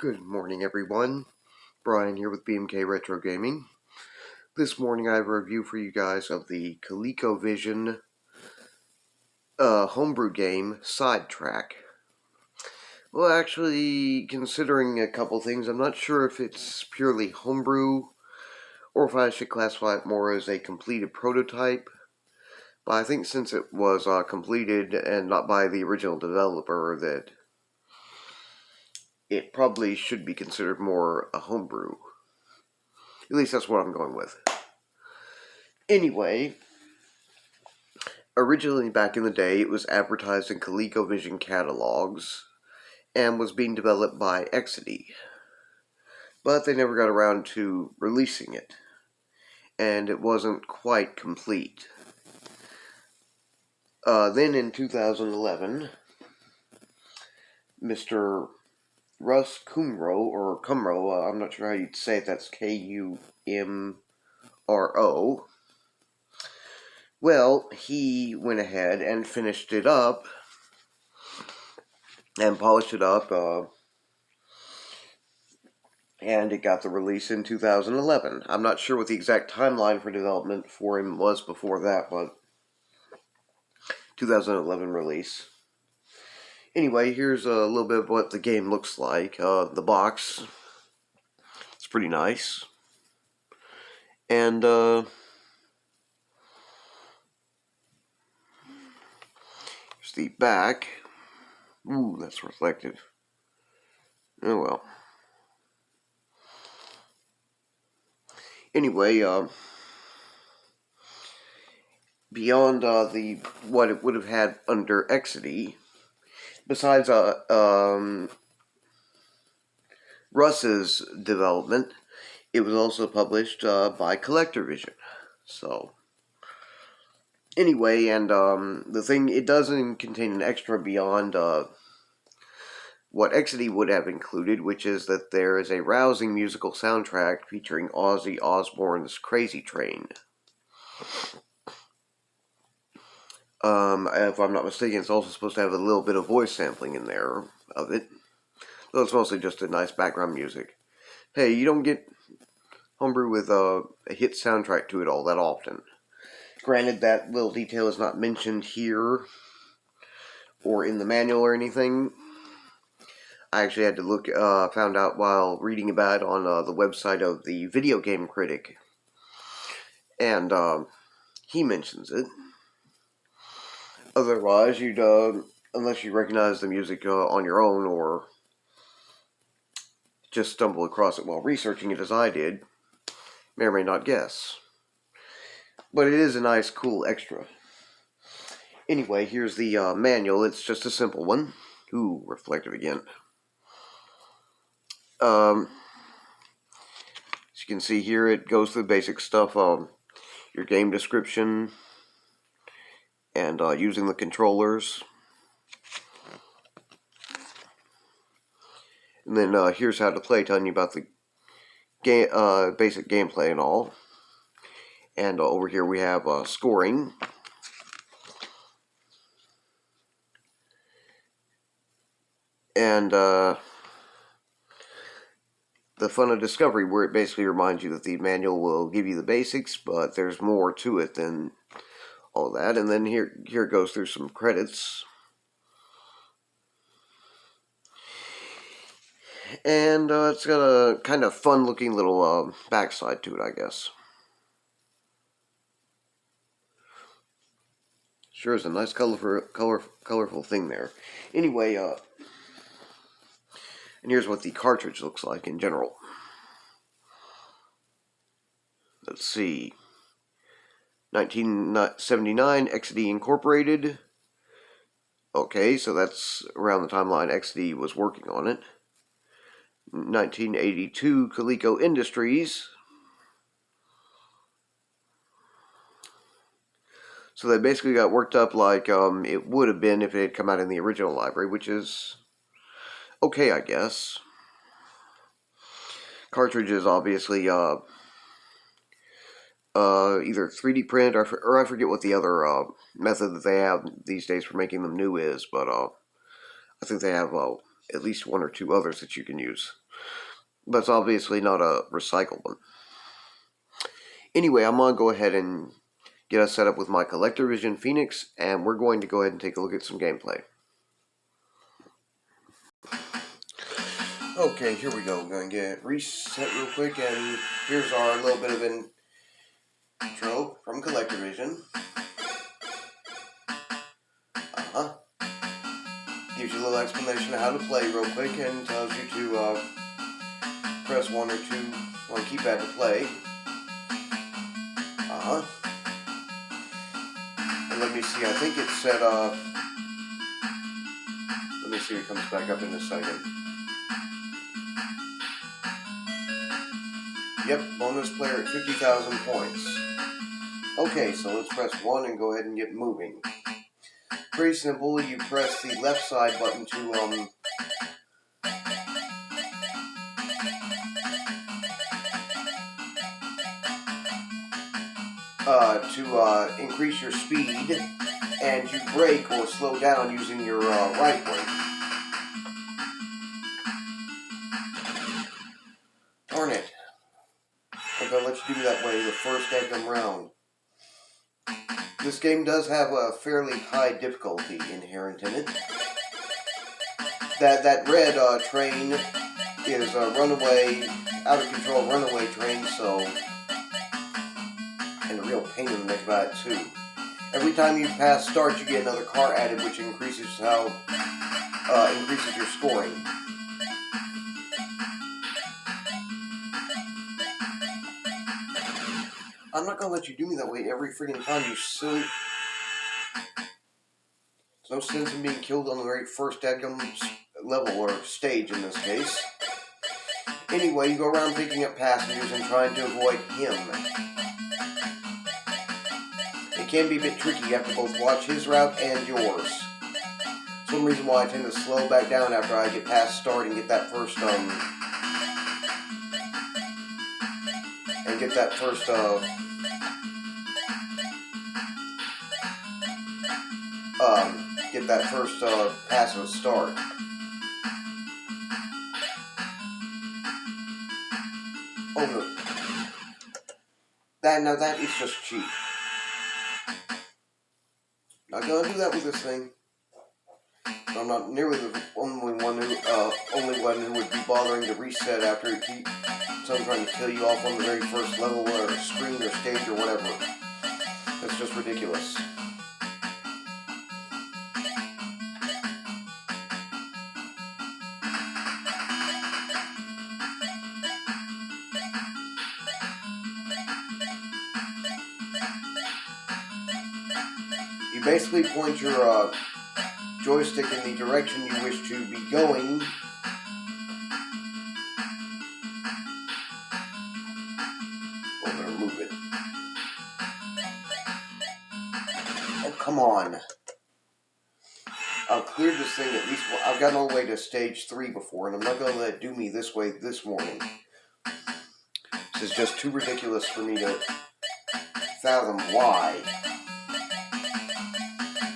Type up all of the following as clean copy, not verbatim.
Good morning, everyone. Brian here with BMK Retro Gaming. This morning I have a review for you guys of the ColecoVision homebrew game, Side Trak. Well, actually, considering a couple things, I'm not sure if it's purely homebrew or if I should classify it more as a completed prototype. But I think since it was completed and not by the original developer, that it probably should be considered more a homebrew. At least that's what I'm going with. Anyway, originally back in the day, it was advertised in ColecoVision catalogs and was being developed by Exidy. But they never got around to releasing it, and it wasn't quite complete. Then in 2011, Mr. Russ Kumro, I'm not sure how you'd say it, that's Kumro. Well, he went ahead and finished it up and polished it up, and it got the release in 2011. I'm not sure what the exact timeline for development for him was before that, but 2011 release. Anyway, here's a little bit of what the game looks like. The box, it's pretty nice. And, here's the back. Ooh, that's reflective. Oh well. Anyway, beyond what it would have had under Exidy, besides Russ's development, it was also published by ColecoVision. So, anyway, and the thing, it doesn't contain an extra beyond what Exidy would have included, which is that there is a rousing musical soundtrack featuring Ozzy Osbourne's Crazy Train. If I'm not mistaken, it's also supposed to have a little bit of voice sampling in there of it. Though it's mostly just a nice background music. Hey, you don't get homebrew with a hit soundtrack to it all that often. Granted, that little detail is not mentioned here or in the manual or anything. I actually had to look, found out while reading about it on the website of the Video Game Critic. And he mentions it. Otherwise, you'd, unless you recognize the music on your own or just stumble across it while researching it as I did, may or may not guess. But it is a nice, cool extra. Anyway, here's the manual. It's just a simple one. Ooh, reflective again. As you can see here, it goes through the basic stuff, your game description, and using the controllers. And then here's how to play, telling you about the basic gameplay and all. And over here we have scoring. And the fun of discovery, where it basically reminds you that the manual will give you the basics, but there's more to it than all that. And then here it goes through some credits. And it's got a kind of fun-looking little backside to it, I guess. Sure is a nice colorful thing there. Anyway, and here's what the cartridge looks like in general. Let's see. 1979, Exidy Incorporated. Okay, so that's around the timeline Exidy was working on it. 1982, Coleco Industries. So they basically got worked up like it would have been if it had come out in the original library, which is okay, I guess. Cartridges, obviously, either 3D print or I forget what the other method that they have these days for making them new is, but I think they have at least one or two others that you can use. but it's obviously not a recycled one. Anyway, I'm going to go ahead and get us set up with my ColecoVision Phoenix, and we're going to go ahead and take a look at some gameplay. Okay, here we go. We're going to get reset real quick, and here's our little bit of an intro from ColecoVision. Gives you a little explanation of how to play real quick, and tells you to press 1 or 2 on keypad to play. And let me see, I think it's set up. Let me see, it comes back up in a second. Yep, bonus player at 50,000 points. Okay, so let's press 1 and go ahead and get moving. Pretty simple, you press the left side button to increase your speed, and you brake or slow down using your right brake. Darn it. I'm going to let you do that way the first daggum round. This game does have a fairly high difficulty inherent in it. That red train is a runaway, out of control runaway train, so, and a real pain in the neck by it too. Every time you pass start, you get another car added, which increases increases your scoring. I'm not gonna let you do me that way every freaking time, you silly. There's no sense in being killed on the very first dadgum level, or stage in this case. Anyway, you go around picking up passengers and trying to avoid him. It can be a bit tricky. You have to both watch his route and yours. That's one reason why I tend to slow back down after I get past start and get that first pass of start. Oh no. That is just cheap. Not gonna do that with this thing. I'm not nearly the only one who would be bothering to reset after it keeps someone trying to kill you off on the very first level or screen or stage or whatever. That's just ridiculous. You basically point your joystick in the direction you wish to be going. Oh, I'm gonna move it. Oh, come on. I've cleared this thing at least. I've gotten all the way to stage 3 before, and I'm not gonna let it do me this way this morning. This is just too ridiculous for me to fathom why.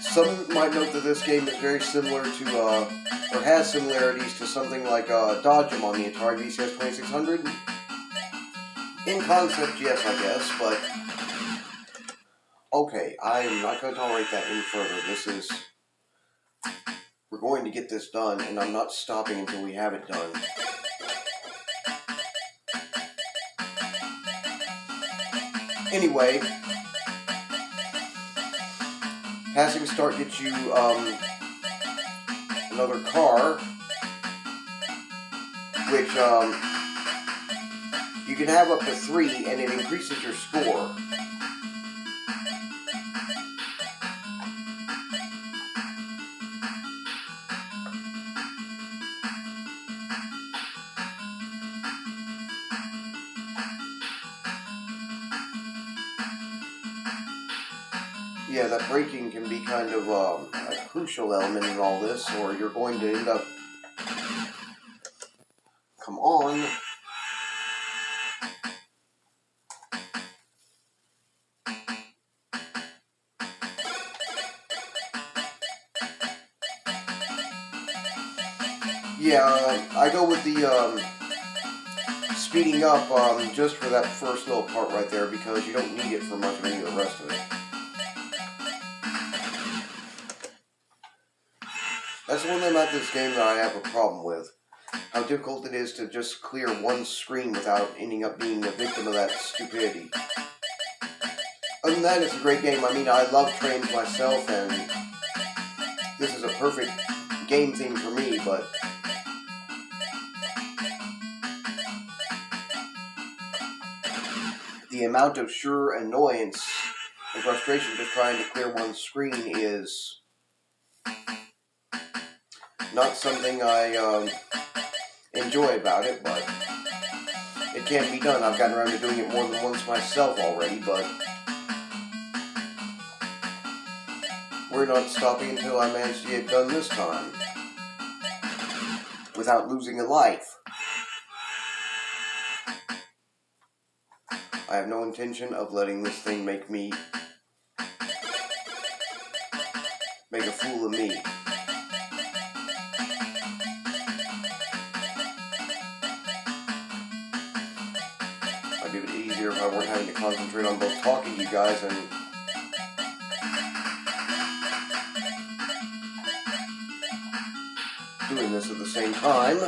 Some might note that this game is very similar to, or has similarities to something like Dodgem on the Atari VCS 2600. In concept, yes, I guess, but okay, I am not going to tolerate that any further. We're going to get this done, and I'm not stopping until we have it done. Anyway, passing start gets you another car, which you can have up to 3, and it increases your score. Yeah, that braking can be kind of a crucial element in all this, or you're going to end up... Come on! Yeah, I go with the speeding up just for that first little part right there, because you don't need it for much of any of the rest of it. That's the one thing about this game that I have a problem with. How difficult it is to just clear one screen without ending up being a victim of that stupidity. Other than that, it's a great game. I mean, I love trains myself, and this is a perfect game theme for me, but the amount of sheer annoyance and frustration just trying to clear one screen is not something I enjoy about it, but it can be done. I've gotten around to doing it more than once myself already, but we're not stopping until I manage to get it done this time without losing a life. I have no intention of letting this thing make a fool of me. I'd be a bit easier if I weren't having to concentrate on both talking to you guys and doing this at the same time.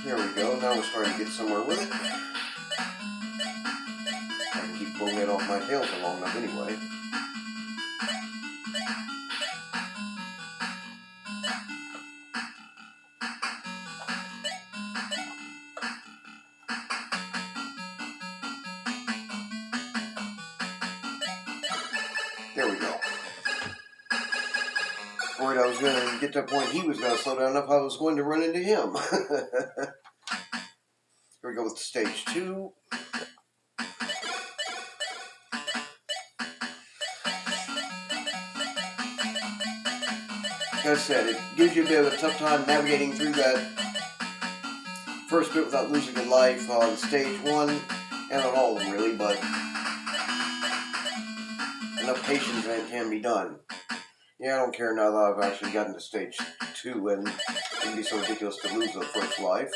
There we go, now we're starting to get somewhere with it. I can keep pulling it off my tail for long enough anyway. There we go. Worried I was going to get to a point he was going to slow down enough I was going to run into him. Here we go with stage 2. Like I said, it gives you a bit of a tough time navigating through that first bit without losing a life on stage 1, and on all of them really, but enough patience and it can be done. Yeah, I don't care now that I've actually gotten to stage 2, and it can be so ridiculous to lose the first life.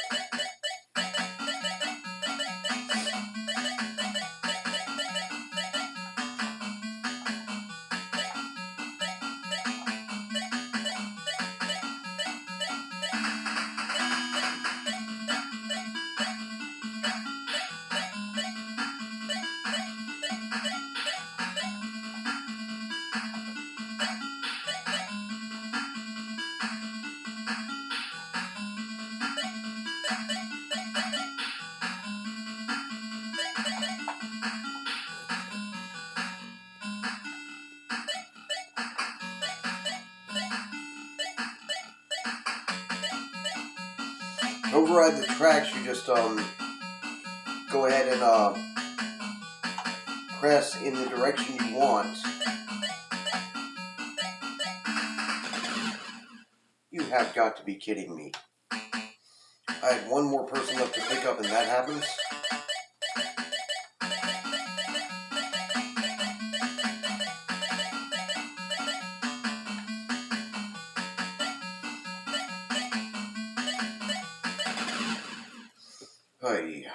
Override the tracks, you just go ahead and press in the direction you want. You have got to be kidding me. I had one more person left to pick up and that happens? Hey,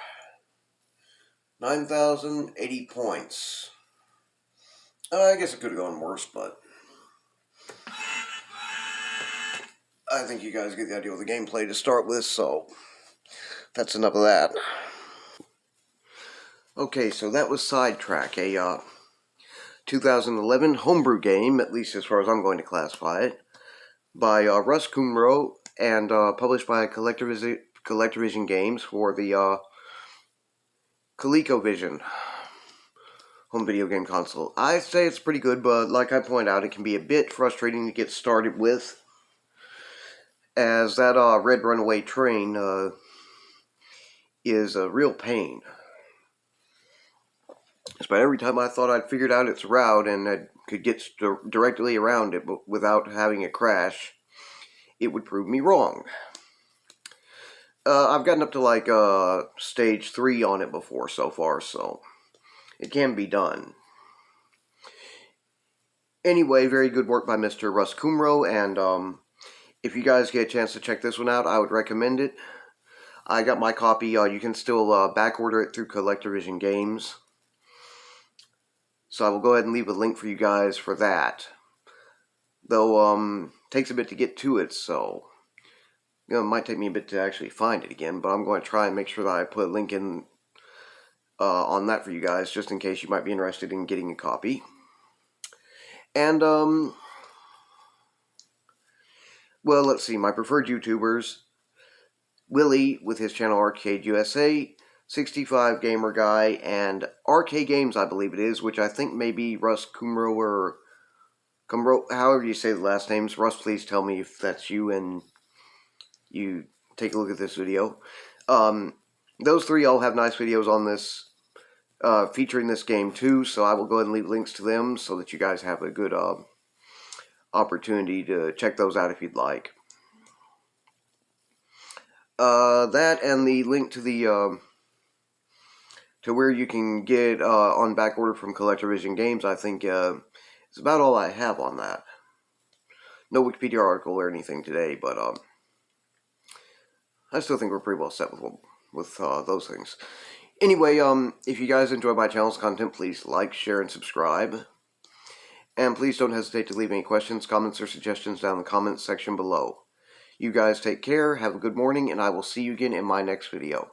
9,080 points. I guess it could have gone worse, but I think you guys get the idea of the gameplay to start with, so that's enough of that. Okay, so that was Side Trak, a 2011 homebrew game, at least as far as I'm going to classify it, by Russ Kumro and published by ColecoVision Games for the ColecoVision home video game console. I say it's pretty good, but like I point out, it can be a bit frustrating to get started with. as that red runaway train is a real pain. But every time I thought I'd figured out its route and I could get directly around it without having it crash, it would prove me wrong. I've gotten up to like stage 3 on it before so far, so it can be done. Anyway, very good work by Mr. Russ Kumro, and if you guys get a chance to check this one out, I would recommend it. I got my copy. You can still back order it through ColecoVision Games. So I will go ahead and leave a link for you guys for that. Though, takes a bit to get to it, so it might take me a bit to actually find it again, but I'm going to try and make sure that I put a link in on that for you guys, just in case you might be interested in getting a copy. And, well, let's see, my preferred YouTubers, Willie with his channel Arcade USA, 65 Gamer Guy, and RK Games, I believe it is, which I think may be Russ Kumro or Kumro, however you say the last names. Russ, please tell me if that's you and you take a look at this video. Those three all have nice videos on this, featuring this game too, so I will go ahead and leave links to them so that you guys have a good opportunity to check those out if you'd like. That and the link to the to where you can get on back order from ColecoVision Games, I think is about all I have on that. No Wikipedia article or anything today, but I still think we're pretty well set with those things. Anyway, if you guys enjoy my channel's content, please like, share, and subscribe. And please don't hesitate to leave any questions, comments, or suggestions down in the comments section below. You guys take care, have a good morning, and I will see you again in my next video.